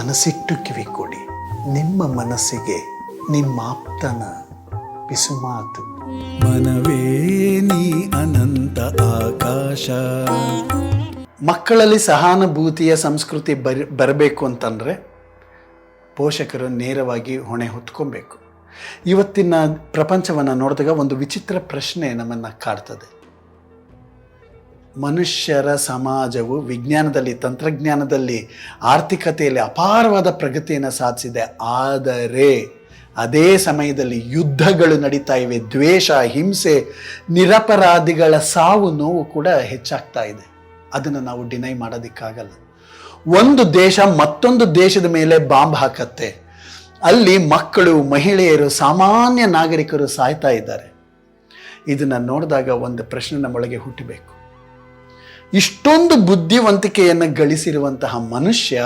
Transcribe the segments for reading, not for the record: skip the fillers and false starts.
ಮನಸ್ಸಿಟ್ಟು ಕಿವಿ ಕೊಡಿ, ನಿಮ್ಮ ಮನಸ್ಸಿಗೆ ನಿಮ್ಮಾಪ್ತನ ಪಿಸುಮಾತು. ಮನವೇ ನೀ ಅನಂತ ಆಕಾಶ. ಮಕ್ಕಳಲ್ಲಿ ಸಹಾನುಭೂತಿಯ ಸಂಸ್ಕೃತಿ ಬರಬೇಕು ಅಂತಂದರೆ ಪೋಷಕರು ನೇರವಾಗಿ ಹೊಣೆ ಹೊತ್ಕೊಬೇಕು. ಇವತ್ತಿನ ಪ್ರಪಂಚವನ್ನು ನೋಡಿದಾಗ ಒಂದು ವಿಚಿತ್ರ ಪ್ರಶ್ನೆ ನಮ್ಮನ್ನು ಕಾಡ್ತದೆ. ಮನುಷ್ಯರ ಸಮಾಜವು ವಿಜ್ಞಾನದಲ್ಲಿ, ತಂತ್ರಜ್ಞಾನದಲ್ಲಿ, ಆರ್ಥಿಕತೆಯಲ್ಲಿ ಅಪಾರವಾದ ಪ್ರಗತಿಯನ್ನು ಸಾಧಿಸಿದೆ. ಆದರೆ ಅದೇ ಸಮಯದಲ್ಲಿ ಯುದ್ಧಗಳು ನಡೀತಾ ಇವೆ, ದ್ವೇಷ, ಹಿಂಸೆ, ನಿರಪರಾಧಿಗಳ ಸಾವು ನೋವು ಕೂಡ ಹೆಚ್ಚಾಗ್ತಾ ಇದೆ. ಅದನ್ನು ನಾವು ಡಿನೈ ಮಾಡೋದಕ್ಕಾಗಲ್ಲ. ಒಂದು ದೇಶ ಮತ್ತೊಂದು ದೇಶದ ಮೇಲೆ ಬಾಂಬ್ ಹಾಕತ್ತೆ, ಅಲ್ಲಿ ಮಕ್ಕಳು, ಮಹಿಳೆಯರು, ಸಾಮಾನ್ಯ ನಾಗರಿಕರು ಸಾಯ್ತಾ ಇದ್ದಾರೆ. ಇದನ್ನು ನೋಡಿದಾಗ ಒಂದು ಪ್ರಶ್ನೆ ನಮ್ಮೊಳಗೆ ಹುಟ್ಟಬೇಕು. ಇಷ್ಟೊಂದು ಬುದ್ಧಿವಂತಿಕೆಯನ್ನು ಗಳಿಸಿರುವಂತಹ ಮನುಷ್ಯ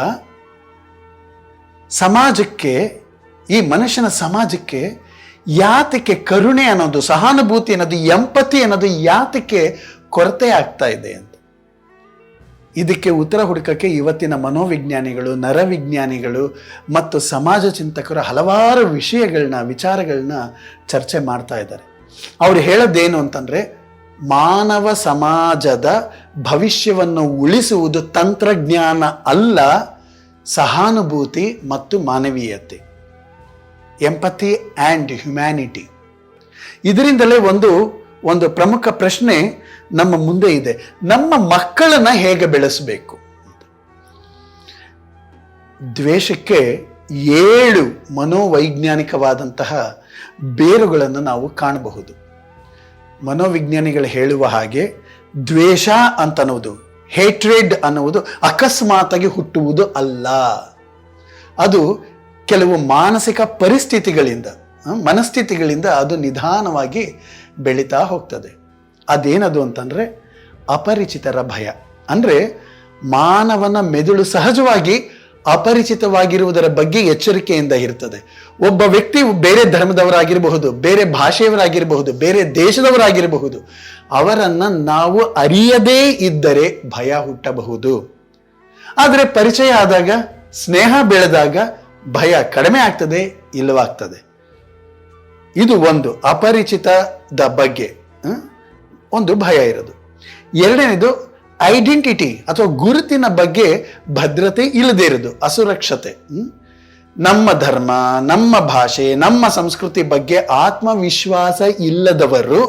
ಸಮಾಜಕ್ಕೆ, ಈ ಮನುಷ್ಯನ ಸಮಾಜಕ್ಕೆ ಯಾತಕ್ಕೆ ಕರುಣೆ ಅನ್ನೋದು, ಸಹಾನುಭೂತಿ ಅನ್ನೋದು, ಎಂಪತಿ ಅನ್ನೋದು ಯಾತಕ್ಕೆ ಕೊರತೆ ಆಗ್ತಾ ಇದೆ ಅಂತ ಇದಕ್ಕೆ ಉತ್ತರ ಹುಡುಕಕ್ಕೆ ಇವತ್ತಿನ ಮನೋವಿಜ್ಞಾನಿಗಳು, ನರವಿಜ್ಞಾನಿಗಳು ಮತ್ತು ಸಮಾಜ ಚಿಂತಕರು ಹಲವಾರು ವಿಚಾರಗಳನ್ನ ಚರ್ಚೆ ಮಾಡ್ತಾ ಇದ್ದಾರೆ. ಅವ್ರು ಹೇಳೋದೇನು ಅಂತಂದರೆ, ಮಾನವ ಸಮಾಜದ ಭವಿಷ್ಯವನ್ನು ಉಳಿಸುವುದು ತಂತ್ರಜ್ಞಾನ ಅಲ್ಲ, ಸಹಾನುಭೂತಿ ಮತ್ತು ಮಾನವೀಯತೆ, ಎಂಪತಿ ಆ್ಯಂಡ್ ಹ್ಯುಮ್ಯಾನಿಟಿ. ಇದರಿಂದಲೇ ಒಂದು ಪ್ರಮುಖ ಪ್ರಶ್ನೆ ನಮ್ಮ ಮುಂದೆ ಇದೆ. ನಮ್ಮ ಮಕ್ಕಳನ್ನು ಹೇಗೆ ಬೆಳೆಸಬೇಕು? ದ್ವೇಷಕ್ಕೆ 7 ಮನೋವೈಜ್ಞಾನಿಕವಾದಂತಹ ಬೇರುಗಳನ್ನು ನಾವು ಕಾಣಬಹುದು. ಮನೋವಿಜ್ಞಾನಿಗಳು ಹೇಳುವ ಹಾಗೆ ದ್ವೇಷ ಅಂತನ್ನುವುದು, ಹೇಟ್ರೆಡ್ ಅನ್ನುವುದು ಅಕಸ್ಮಾತಾಗಿ ಹುಟ್ಟುವುದು ಅಲ್ಲ. ಅದು ಕೆಲವು ಮಾನಸಿಕ ಮನಸ್ಥಿತಿಗಳಿಂದ ಅದು ನಿಧಾನವಾಗಿ ಬೆಳೀತಾ ಹೋಗ್ತದೆ. ಅದೇನದು ಅಂತಂದರೆ ಅಪರಿಚಿತರ ಭಯ. ಅಂದರೆ ಮಾನವನ ಮೆದುಳು ಸಹಜವಾಗಿ ಅಪರಿಚಿತವಾಗಿರುವುದರ ಬಗ್ಗೆ ಎಚ್ಚರಿಕೆಯಿಂದ ಇರ್ತದೆ. ಒಬ್ಬ ವ್ಯಕ್ತಿ ಬೇರೆ ಧರ್ಮದವರಾಗಿರಬಹುದು, ಬೇರೆ ಭಾಷೆಯವರಾಗಿರಬಹುದು, ಬೇರೆ ದೇಶದವರಾಗಿರಬಹುದು, ಅವರನ್ನು ನಾವು ಅರಿಯದೇ ಇದ್ದರೆ ಭಯ ಹುಟ್ಟಬಹುದು. ಆದರೆ ಪರಿಚಯ ಆದಾಗ, ಸ್ನೇಹ ಬೆಳೆದಾಗ ಭಯ ಕಡಿಮೆ ಆಗ್ತದೆ, ಇಲ್ಲವಾಗ್ತದೆ. ಇದು ಒಂದು ಅಪರಿಚಿತದ ಬಗ್ಗೆ ಒಂದು ಭಯ ಇರೋದು. ಎರಡನೇದು ಐಡೆಂಟಿಟಿ ಅಥವಾ ಗುರುತಿನ ಬಗ್ಗೆ ಭದ್ರತೆ ಇಲ್ಲದೇ ಇರೋದು, ಅಸುರಕ್ಷತೆ. ನಮ್ಮ ಧರ್ಮ, ನಮ್ಮ ಭಾಷೆ, ನಮ್ಮ ಸಂಸ್ಕೃತಿ ಬಗ್ಗೆ ಆತ್ಮವಿಶ್ವಾಸ ಇಲ್ಲದವರು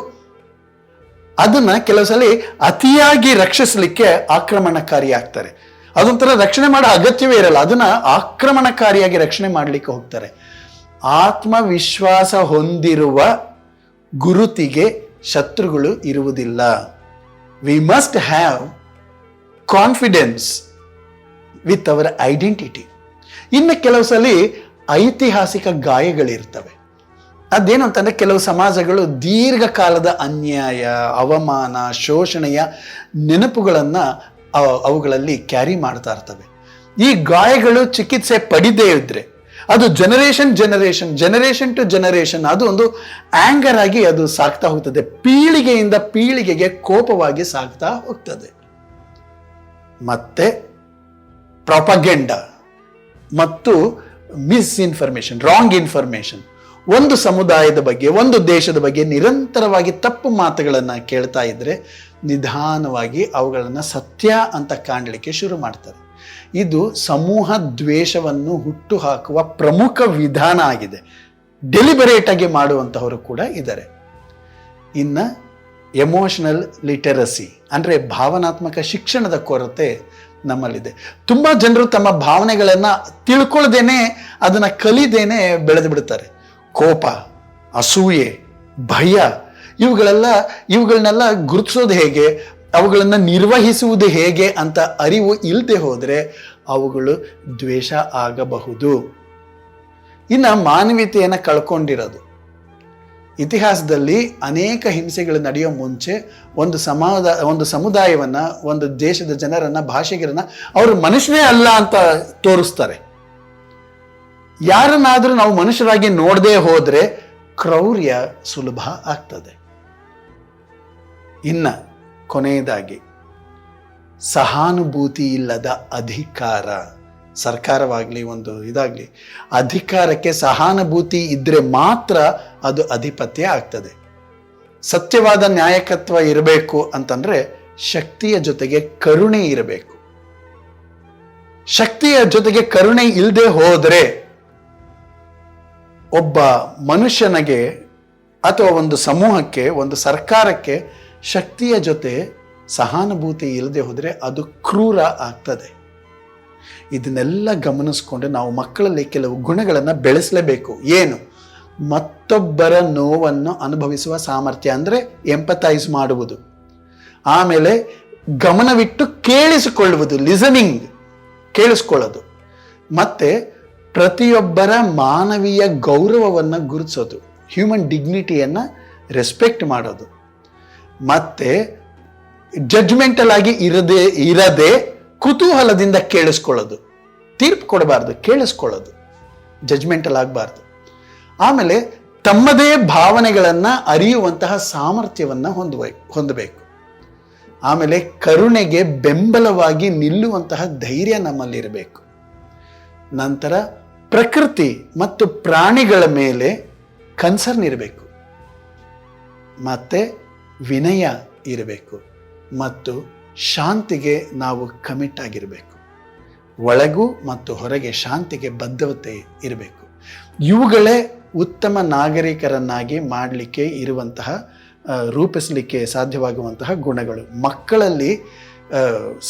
ಅದನ್ನ ಕೆಲವು ಸಲ ಅತಿಯಾಗಿ ರಕ್ಷಿಸಲಿಕ್ಕೆ ಆಕ್ರಮಣಕಾರಿ ಆಗ್ತಾರೆ. ಅದೊಂಥರ ರಕ್ಷಣೆ ಮಾಡೋ ಅಗತ್ಯವೇ ಇರಲ್ಲ, ಅದನ್ನ ಆಕ್ರಮಣಕಾರಿಯಾಗಿ ರಕ್ಷಣೆ ಮಾಡಲಿಕ್ಕೆ ಹೋಗ್ತಾರೆ. ಆತ್ಮವಿಶ್ವಾಸ ಹೊಂದಿರುವ ಗುರುತಿಗೆ ಶತ್ರುಗಳು ಇರುವುದಿಲ್ಲ. We must have confidence with our identity. ಇನ್ನು ಕೆಲವು ಸಲ ಐತಿಹಾಸಿಕ ಗಾಯಗಳಿರ್ತವೆ. ಅದೇನು ಅಂತಂದರೆ, ಕೆಲವು ಸಮಾಜಗಳು ದೀರ್ಘಕಾಲದ ಅನ್ಯಾಯ, ಅವಮಾನ, ಶೋಷಣೆಯ ನೆನಪುಗಳನ್ನು ಅವುಗಳಲ್ಲಿ ಕ್ಯಾರಿ ಮಾಡ್ತಾ ಇರ್ತವೆ. ಈ ಗಾಯಗಳು ಚಿಕಿತ್ಸೆ ಪಡಿದೇ ಇದ್ರೆ ಅದು ಜನರೇಷನ್ ಟು ಜನರೇಷನ್ ಅದು ಒಂದು ಆಂಗರ್ ಆಗಿ ಅದು ಸಾಗ್ತಾ ಹೋಗ್ತದೆ, ಪೀಳಿಗೆಯಿಂದ ಪೀಳಿಗೆಗೆ ಕೋಪವಾಗಿ ಸಾಗ್ತಾ ಹೋಗ್ತದೆ. ಮತ್ತೆ ಪ್ರಾಪಗೆಂಡಾ ಮತ್ತು ಮಿಸ್ಇನ್ಫಾರ್ಮೇಶನ್, ರಾಂಗ್ ಇನ್ಫಾರ್ಮೇಶನ್, ಒಂದು ಸಮುದಾಯದ ಬಗ್ಗೆ, ಒಂದು ದೇಶದ ಬಗ್ಗೆ ನಿರಂತರವಾಗಿ ತಪ್ಪು ಮಾತುಗಳನ್ನು ಕೇಳ್ತಾ ಇದ್ರೆ ನಿಧಾನವಾಗಿ ಅವುಗಳನ್ನು ಸತ್ಯ ಅಂತ ಕಾಣಲಿಕ್ಕೆ ಶುರು ಮಾಡ್ತಾರೆ. ಇದು ಸಮೂಹ ದ್ವೇಷವನ್ನು ಹುಟ್ಟು ಹಾಕುವ ಪ್ರಮುಖ ವಿಧಾನ ಆಗಿದೆ. ಡೆಲಿಬರೇಟ್ ಆಗಿ ಮಾಡುವಂತಹವರು ಕೂಡ ಇದ್ದಾರೆ. ಇನ್ನು ಎಮೋಷನಲ್ ಲಿಟರಸಿ ಅಂದರೆ ಭಾವನಾತ್ಮಕ ಶಿಕ್ಷಣದ ಕೊರತೆ ನಮ್ಮಲ್ಲಿದೆ. ತುಂಬ ಜನರು ತಮ್ಮ ಭಾವನೆಗಳನ್ನು ತಿಳ್ಕೊಳ್ದೇನೆ, ಅದನ್ನು ಕಲಿದೇನೆ ಬೆಳೆದು ಬಿಡ್ತಾರೆ. ಕೋಪ, ಅಸೂಯೆ, ಭಯ ಇವುಗಳನ್ನೆಲ್ಲ ಗುರುತಿಸೋದು ಹೇಗೆ, ಅವುಗಳನ್ನು ನಿರ್ವಹಿಸುವುದು ಹೇಗೆ ಅಂತ ಅರಿವು ಇಲ್ಲದೆ ಹೋದರೆ ಅವುಗಳು ದ್ವೇಷ ಆಗಬಹುದು. ಇನ್ನು ಮಾನವೀಯತೆಯನ್ನು ಕಳ್ಕೊಂಡಿರೋದು. ಇತಿಹಾಸದಲ್ಲಿ ಅನೇಕ ಹಿಂಸೆಗಳು ನಡೆಯೋ ಮುಂಚೆ ಒಂದು ಸಮುದಾಯವನ್ನು, ಒಂದು ದೇಶದ ಜನರನ್ನು, ಭಾಷಿಗರನ್ನು ಅವರು ಮನುಷ್ಯನೇ ಅಲ್ಲ ಅಂತ ತೋರಿಸ್ತಾರೆ. ಯಾರನ್ನಾದರೂ ನಾವು ಮನುಷ್ಯರಾಗಿ ನೋಡದೆ ಹೋದರೆ ಕ್ರೌರ್ಯ ಸುಲಭ ಆಗ್ತದೆ. ಇನ್ನು ಕೊನೆಯದಾಗಿ ಸಹಾನುಭೂತಿ ಇಲ್ಲದ ಅಧಿಕಾರ, ಸರ್ಕಾರವಾಗಲಿ ಒಂದು ಇದಾಗಲಿ, ಅಧಿಕಾರಕ್ಕೆ ಸಹಾನುಭೂತಿ ಇದ್ದರೆ ಮಾತ್ರ ಅದು ಅಧಿಪತ್ಯ ಆಗ್ತದೆ. ಸತ್ಯವಾದ ನ್ಯಾಯಕತ್ವ ಇರಬೇಕು ಅಂತಂದ್ರೆ ಶಕ್ತಿಯ ಜೊತೆಗೆ ಕರುಣೆ ಇರಬೇಕು. ಶಕ್ತಿಯ ಜೊತೆಗೆ ಕರುಣೆ ಇಲ್ಲದೆ ಹೋದರೆ ಒಬ್ಬ ಮನುಷ್ಯನಿಗೆ ಅಥವಾ ಒಂದು ಸಮೂಹಕ್ಕೆ, ಒಂದು ಸರ್ಕಾರಕ್ಕೆ ಶಕ್ತಿಯ ಜೊತೆ ಸಹಾನುಭೂತಿ ಇಲ್ಲದೆ ಹೋದರೆ ಅದು ಕ್ರೂರ ಆಗ್ತದೆ. ಇದನ್ನೆಲ್ಲ ಗಮನಿಸ್ಕೊಂಡು ನಾವು ಮಕ್ಕಳಲ್ಲಿ ಕೆಲವು ಗುಣಗಳನ್ನು ಬೆಳೆಸಲೇಬೇಕು. ಏನು? ಮತ್ತೊಬ್ಬರ ನೋವನ್ನು ಅನುಭವಿಸುವ ಸಾಮರ್ಥ್ಯ, ಅಂದರೆ ಎಂಪಥೈಸ್ ಮಾಡುವುದು. ಆಮೇಲೆ ಗಮನವಿಟ್ಟು ಕೇಳಿಸಿಕೊಳ್ಳುವುದು, ಲಿಸನಿಂಗ್, ಕೇಳಿಸ್ಕೊಳ್ಳೋದು. ಮತ್ತೆ ಪ್ರತಿಯೊಬ್ಬರ ಮಾನವೀಯ ಗೌರವವನ್ನು ಗುರುತಿಸೋದು, ಹ್ಯೂಮನ್ ಡಿಗ್ನಿಟಿಯನ್ನು ರೆಸ್ಪೆಕ್ಟ್ ಮಾಡೋದು. ಮತ್ತೆ ಜಡ್ಜ್ಮೆಂಟಲ್ ಆಗಿ ಇರದೆ ಕುತೂಹಲದಿಂದ ಕೇಳಿಸ್ಕೊಳ್ಳೋದು. ತೀರ್ಪು ಕೊಡಬಾರ್ದು, ಕೇಳಿಸ್ಕೊಳ್ಳೋದು, ಜಡ್ಜ್ಮೆಂಟಲ್ ಆಗಬಾರ್ದು. ಆಮೇಲೆ ತಮ್ಮದೇ ಭಾವನೆಗಳನ್ನು ಅರಿಯುವಂತಹ ಸಾಮರ್ಥ್ಯವನ್ನು ಹೊಂದಬೇಕು. ಆಮೇಲೆ ಕರುಣೆಗೆ ಬೆಂಬಲವಾಗಿ ನಿಲ್ಲುವಂತಹ ಧೈರ್ಯ ನಮ್ಮಲ್ಲಿರಬೇಕು. ನಂತರ ಪ್ರಕೃತಿ ಮತ್ತು ಪ್ರಾಣಿಗಳ ಮೇಲೆ ಕನ್ಸರ್ನ್ ಇರಬೇಕು. ಮತ್ತೆ ವಿನಯ ಇರಬೇಕು. ಮತ್ತು ಶಾಂತಿಗೆ ನಾವು ಕಮಿಟ್ ಆಗಿರಬೇಕು. ಒಳಗೂ ಮತ್ತು ಹೊರಗೆ ಶಾಂತಿಗೆ ಬದ್ಧತೆ ಇರಬೇಕು. ಇವುಗಳೇ ಉತ್ತಮ ನಾಗರಿಕರನ್ನಾಗಿ ಮಾಡಲಿಕ್ಕೆ ಇರುವಂತಹ, ರೂಪಿಸಲಿಕ್ಕೆ ಸಾಧ್ಯವಾಗುವಂತಹ ಗುಣಗಳು. ಮಕ್ಕಳಲ್ಲಿ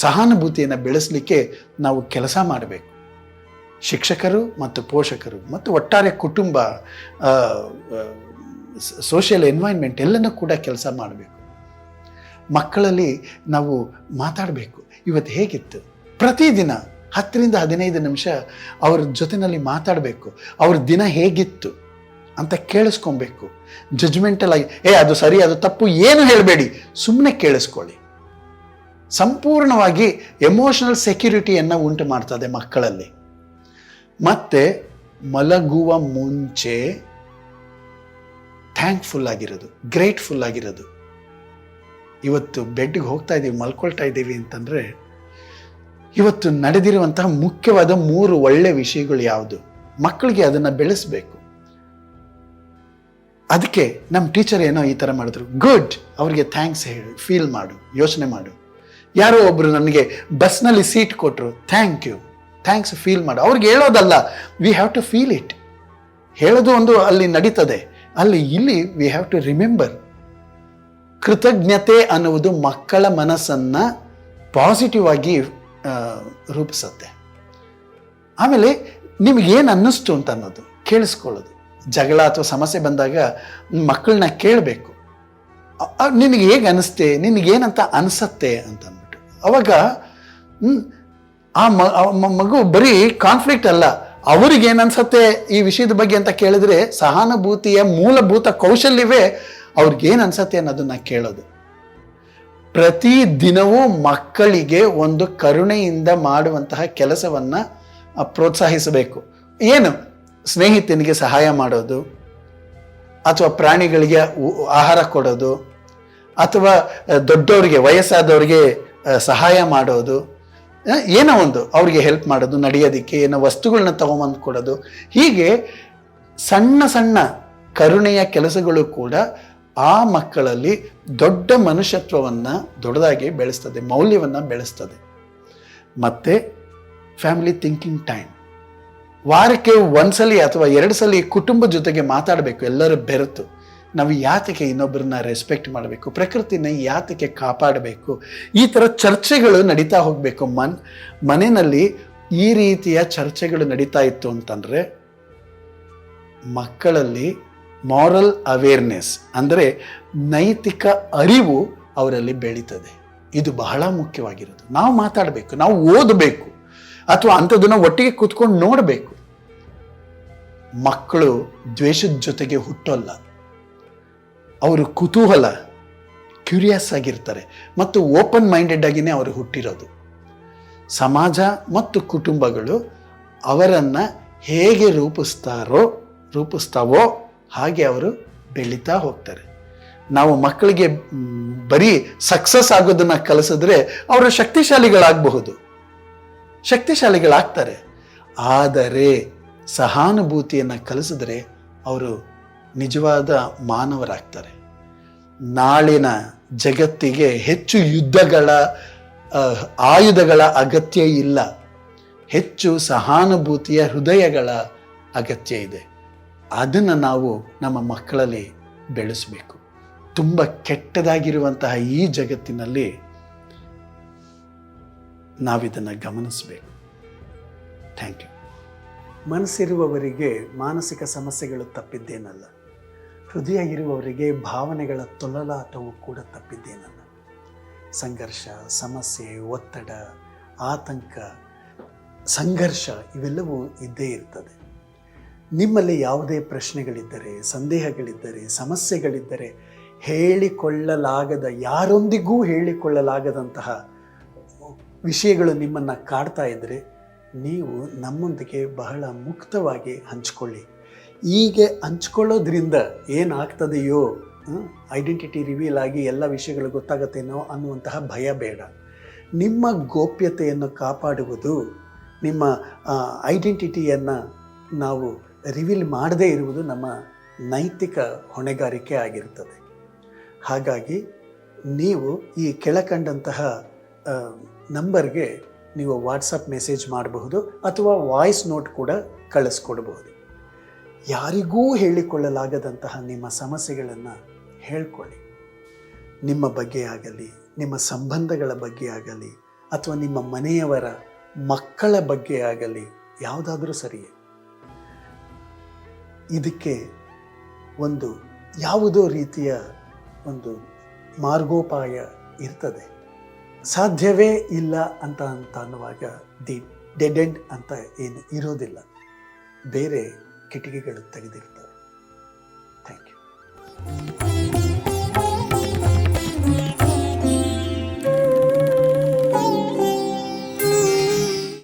ಸಹಾನುಭೂತಿಯನ್ನು ಬೆಳೆಸಲಿಕ್ಕೆ ನಾವು ಕೆಲಸ ಮಾಡಬೇಕು. ಶಿಕ್ಷಕರು ಮತ್ತು ಪೋಷಕರು ಮತ್ತು ಒಟ್ಟಾರೆ ಕುಟುಂಬ, ಸೋಷಿಯಲ್ ಎನ್ವೈರ್ನ್ಮೆಂಟ್ ಎಲ್ಲನೂ ಕೂಡ ಕೆಲಸ ಮಾಡಬೇಕು. ಮಕ್ಕಳಲ್ಲಿ ನಾವು ಮಾತಾಡಬೇಕು. ಇವತ್ತು ಹೇಗಿತ್ತು? ಪ್ರತಿದಿನ 10-15 ನಿಮಿಷ ಅವ್ರ ಜೊತೆಯಲ್ಲಿ ಮಾತಾಡಬೇಕು. ಅವ್ರ ದಿನ ಹೇಗಿತ್ತು ಅಂತ ಕೇಳಿಸ್ಕೊಬೇಕು. ಜಡ್ಜ್ಮೆಂಟಲ್ ಆಗಿ ಅದು ಸರಿ, ಅದು ತಪ್ಪು ಏನು ಹೇಳಬೇಡಿ, ಸುಮ್ಮನೆ ಕೇಳಿಸ್ಕೊಳ್ಳಿ. ಸಂಪೂರ್ಣವಾಗಿ ಎಮೋಷನಲ್ ಸೆಕ್ಯೂರಿಟಿಯನ್ನು ಉಂಟು ಮಾಡ್ತದೆ ಮಕ್ಕಳಲ್ಲಿ. ಮತ್ತೆ ಮಲಗುವ ಮುಂಚೆ ಥ್ಯಾಂಕ್ಫುಲ್ ಆಗಿರೋದು, ಗ್ರೇಟ್ಫುಲ್ ಆಗಿರೋದು. ಇವತ್ತು ಬೆಡ್ಗೆ ಹೋಗ್ತಾ ಇದ್ದೀವಿ, ಮಲ್ಕೊಳ್ತಾ ಇದ್ದೀವಿ ಅಂತಂದರೆ ಇವತ್ತು ನಡೆದಿರುವಂತಹ ಮುಖ್ಯವಾದ 3 ಒಳ್ಳೆ ವಿಷಯಗಳು ಯಾವುದು? ಮಕ್ಕಳಿಗೆ ಅದನ್ನು ಬೆಳೆಸಬೇಕು. ಅದಕ್ಕೆ ನಮ್ಮ ಟೀಚರ್ ಏನೋ ಈ ಥರ ಮಾಡಿದ್ರು, ಗುಡ್, ಅವ್ರಿಗೆ ಥ್ಯಾಂಕ್ಸ್ ಹೇಳು, ಫೀಲ್ ಮಾಡು, ಯೋಚನೆ ಮಾಡು. ಯಾರೋ ಒಬ್ಬರು ನನಗೆ ಬಸ್ನಲ್ಲಿ ಸೀಟ್ ಕೊಟ್ಟರು, ಥ್ಯಾಂಕ್ ಯು, ಥ್ಯಾಂಕ್ಸ್, ಫೀಲ್ ಮಾಡು. ಅವ್ರಿಗೆ ಹೇಳೋದಲ್ಲ, we have to feel it. ಹೇಳೋದು ಒಂದು ಅಲ್ಲಿ ನಡೀತದೆ, ಇಲ್ಲಿ ವಿ ಹ್ಯಾವ್ ಟು ರಿಮೆಂಬರ್. ಕೃತಜ್ಞತೆ ಅನ್ನುವುದು ಮಕ್ಕಳ ಮನಸ್ಸನ್ನು ಪಾಸಿಟಿವ್ ಆಗಿ ರೂಪಿಸುತ್ತೆ. ಆಮೇಲೆ ನಿಮಗೇನು ಅನ್ನಿಸ್ತು ಅಂತ ಅನ್ನೋದು ಕೇಳಿಸ್ಕೊಳ್ಳೋದು. ಜಗಳ ಅಥವಾ ಸಮಸ್ಯೆ ಬಂದಾಗ ಮಕ್ಕಳನ್ನ ಕೇಳಬೇಕು, ನಿನಗೆ ಹೇಗೆ ಅನ್ನಿಸ್ತೆ, ನಿನಗೇನಂತ ಅನಿಸತ್ತೆ ಅಂತ ಅಂದ್ಬಿಟ್ಟು. ಅವಾಗ ಆ ಮಗು ಬರೀ ಕಾನ್ಫ್ಲಿಕ್ಟ್ ಅಲ್ಲ, ಅವ್ರಿಗೇನು ಅನ್ಸತ್ತೆ ಈ ವಿಷಯದ ಬಗ್ಗೆ ಅಂತ ಕೇಳಿದ್ರೆ ಸಹಾನುಭೂತಿಯ ಮೂಲಭೂತ ಕೌಶಲ್ಯವೇ ಅವ್ರಿಗೇನು ಅನ್ಸತ್ತೆ ಅನ್ನೋದನ್ನ ಕೇಳೋದು. ಪ್ರತಿ ದಿನವೂ ಮಕ್ಕಳಿಗೆ ಒಂದು ಕರುಣೆಯಿಂದ ಮಾಡುವಂತಹ ಕೆಲಸವನ್ನು ಪ್ರೋತ್ಸಾಹಿಸಬೇಕು. ಏನು? ಸ್ನೇಹಿತನಿಗೆ ಸಹಾಯ ಮಾಡೋದು, ಅಥವಾ ಪ್ರಾಣಿಗಳಿಗೆ ಆಹಾರ ಕೊಡೋದು, ಅಥವಾ ದೊಡ್ಡವರಿಗೆ, ವಯಸ್ಸಾದವ್ರಿಗೆ ಸಹಾಯ ಮಾಡೋದು, ಏನೋ ಒಂದು ಅವ್ರಿಗೆ ಹೆಲ್ಪ್ ಮಾಡೋದು, ನಡೆಯೋದಕ್ಕೆ ಏನೋ ವಸ್ತುಗಳನ್ನ ತಗೊಂಬಂದು ಕೊಡೋದು. ಹೀಗೆ ಸಣ್ಣ ಸಣ್ಣ ಕರುಣೆಯ ಕೆಲಸಗಳು ಕೂಡ ಆ ಮಕ್ಕಳಲ್ಲಿ ದೊಡ್ಡ ಮನುಷ್ಯತ್ವವನ್ನು ದೊಡ್ಡದಾಗಿ ಬೆಳೆಸ್ತದೆ, ಮೌಲ್ಯವನ್ನು ಬೆಳೆಸ್ತದೆ. ಮತ್ತು ಫ್ಯಾಮಿಲಿ ಥಿಂಕಿಂಗ್ ಟೈಮ್, ವಾರಕ್ಕೆ 1 ಸಲ ಅಥವಾ 2 ಸಲ ಕುಟುಂಬ ಜೊತೆಗೆ ಮಾತಾಡಬೇಕು. ಎಲ್ಲರೂ ಬೆರೆತು ನಾವು ಯಾತಕ್ಕೆ ಇನ್ನೊಬ್ಬರನ್ನ ರೆಸ್ಪೆಕ್ಟ್ ಮಾಡಬೇಕು, ಪ್ರಕೃತಿನ ಯಾತಕ್ಕೆ ಕಾಪಾಡಬೇಕು, ಈ ಥರ ಚರ್ಚೆಗಳು ನಡೀತಾ ಹೋಗಬೇಕು. ಮನೆಯಲ್ಲಿ ಈ ರೀತಿಯ ಚರ್ಚೆಗಳು ನಡೀತಾ ಇತ್ತು ಅಂತಂದರೆ ಮಕ್ಕಳಲ್ಲಿ ಮಾರಲ್ ಅವೇರ್ನೆಸ್, ಅಂದರೆ ನೈತಿಕ ಅರಿವು ಅವರಲ್ಲಿ ಬೆಳೀತದೆ. ಇದು ಬಹಳ ಮುಖ್ಯವಾಗಿರೋದು. ನಾವು ಮಾತಾಡಬೇಕು, ನಾವು ಓದಬೇಕು, ಅಥವಾ ಅಂಥದ್ದನ್ನು ಒಟ್ಟಿಗೆ ಕೂತ್ಕೊಂಡು ನೋಡಬೇಕು. ಮಕ್ಕಳು ದ್ವೇಷದ ಜೊತೆಗೆ ಹುಟ್ಟೋಲ್ಲ, ಅವರು ಕುತೂಹಲ, ಕ್ಯೂರಿಯಸ್ ಆಗಿರ್ತಾರೆ ಮತ್ತು ಓಪನ್ ಮೈಂಡೆಡ್ ಆಗಿನೇ ಅವರು ಹುಟ್ಟಿರೋದು. ಸಮಾಜ ಮತ್ತು ಕುಟುಂಬಗಳು ಅವರನ್ನು ಹೇಗೆ ರೂಪಿಸ್ತಾವೋ ಹಾಗೆ ಅವರು ಬೆಳೀತಾ ಹೋಗ್ತಾರೆ. ನಾವು ಮಕ್ಕಳಿಗೆ ಬರೀ ಸಕ್ಸಸ್ ಆಗೋದನ್ನ ಕಲಿಸಿದ್ರೆ ಅವರು ಶಕ್ತಿಶಾಲಿಗಳಾಗಬಹುದು, ಶಕ್ತಿಶಾಲಿಗಳಾಗ್ತಾರೆ. ಆದರೆ ಸಹಾನುಭೂತಿಯನ್ನು ಕಲಿಸಿದ್ರೆ ಅವರು ನಿಜವಾದ ಮಾನವರಾಗ್ತಾರೆ. ನಾಳಿನ ಜಗತ್ತಿಗೆ ಹೆಚ್ಚು ಯುದ್ಧಗಳ ಆಯುಧಗಳ ಅಗತ್ಯ ಇಲ್ಲ, ಹೆಚ್ಚು ಸಹಾನುಭೂತಿಯ ಹೃದಯಗಳ ಅಗತ್ಯ ಇದೆ. ಅದನ್ನು ನಾವು ನಮ್ಮ ಮಕ್ಕಳಲ್ಲಿ ಬೆಳೆಸಬೇಕು. ತುಂಬ ಕೆಟ್ಟದಾಗಿರುವಂತಹ ಈ ಜಗತ್ತಿನಲ್ಲಿ ನಾವಿದನ್ನು ಗಮನಿಸಬೇಕು. Thank you. ಮನಸ್ಸಿರುವವರಿಗೆ ಮಾನಸಿಕ ಸಮಸ್ಯೆಗಳು ತಪ್ಪಿದ್ದೇನಲ್ಲ, ಹೃದಯ ಇರುವವರಿಗೆ ಭಾವನೆಗಳ ತೊಳಲಾಟವು ಕೂಡ ತಪ್ಪಿದ್ದೇನಲ್ಲ. ಸಂಘರ್ಷ, ಸಮಸ್ಯೆ, ಒತ್ತಡ, ಆತಂಕ, ಸಂಘರ್ಷ ಇವೆಲ್ಲವೂ ಇದ್ದೇ ಇರ್ತದೆ. ನಿಮ್ಮಲ್ಲಿ ಯಾವುದೇ ಪ್ರಶ್ನೆಗಳಿದ್ದರೆ, ಸಂದೇಹಗಳಿದ್ದರೆ, ಸಮಸ್ಯೆಗಳಿದ್ದರೆ, ಹೇಳಿಕೊಳ್ಳಲಾಗದ, ಯಾರೊಂದಿಗೂ ಹೇಳಿಕೊಳ್ಳಲಾಗದಂತಹ ವಿಷಯಗಳು ನಿಮ್ಮನ್ನು ಕಾಡ್ತಾ ಇದ್ದರೆ ನೀವು ನಮ್ಮೊಂದಿಗೆ ಬಹಳ ಮುಕ್ತವಾಗಿ ಹಂಚ್ಕೊಳ್ಳಿ. ಹೀಗೆ ಹಂಚ್ಕೊಳ್ಳೋದ್ರಿಂದ ಏನಾಗ್ತದೆಯೋ, ಐಡೆಂಟಿಟಿ ರಿವೀಲ್ ಆಗಿ ಎಲ್ಲ ವಿಷಯಗಳು ಗೊತ್ತಾಗತ್ತೇನೋ ಅನ್ನುವಂತಹ ಭಯ ಬೇಡ. ನಿಮ್ಮ ಗೋಪ್ಯತೆಯನ್ನು ಕಾಪಾಡುವುದು, ನಿಮ್ಮ ಐಡೆಂಟಿಟಿಯನ್ನು ನಾವು ರಿವೀಲ್ ಮಾಡದೇ ಇರುವುದು ನಮ್ಮ ನೈತಿಕ ಹೊಣೆಗಾರಿಕೆ ಆಗಿರ್ತದೆ. ಹಾಗಾಗಿ ನೀವು ಈ ಕೆಳಕಂಡಂತಹ ನಂಬರ್ಗೆ ನೀವು ವಾಟ್ಸಪ್ ಮೆಸೇಜ್ ಮಾಡಬಹುದು ಅಥವಾ ವಾಯ್ಸ್ ನೋಟ್ ಕೂಡ ಕಳಿಸ್ಕೊಡ್ಬಹುದು. ಯಾರಿಗೂ ಹೇಳಿಕೊಳ್ಳಲಾಗದಂತಹ ನಿಮ್ಮ ಸಮಸ್ಯೆಗಳನ್ನು ಹೇಳ್ಕೊಳ್ಳಿ. ನಿಮ್ಮ ಬಗ್ಗೆ ಆಗಲಿ, ನಿಮ್ಮ ಸಂಬಂಧಗಳ ಬಗ್ಗೆ ಆಗಲಿ, ಅಥವಾ ನಿಮ್ಮ ಮನೆಯವರ ಮಕ್ಕಳ ಬಗ್ಗೆ ಆಗಲಿ, ಯಾವುದಾದ್ರೂ ಸರಿಯೇ. ಇದಕ್ಕೆ ಒಂದು ಯಾವುದೋ ರೀತಿಯ ಒಂದು ಮಾರ್ಗೋಪಾಯ ಇರ್ತದೆ. ಸಾಧ್ಯವೇ ಇಲ್ಲ ಅಂತ ಅನ್ನುವಾಗ ಡೆಡ್ ಎಂಡ್ ಅಂತ ಏನು ಇರೋದಿಲ್ಲ, ಬೇರೆ ಕಿಟಕಿಗಳು ತೆಗೆದಿರ್ತವೆ. Thank you.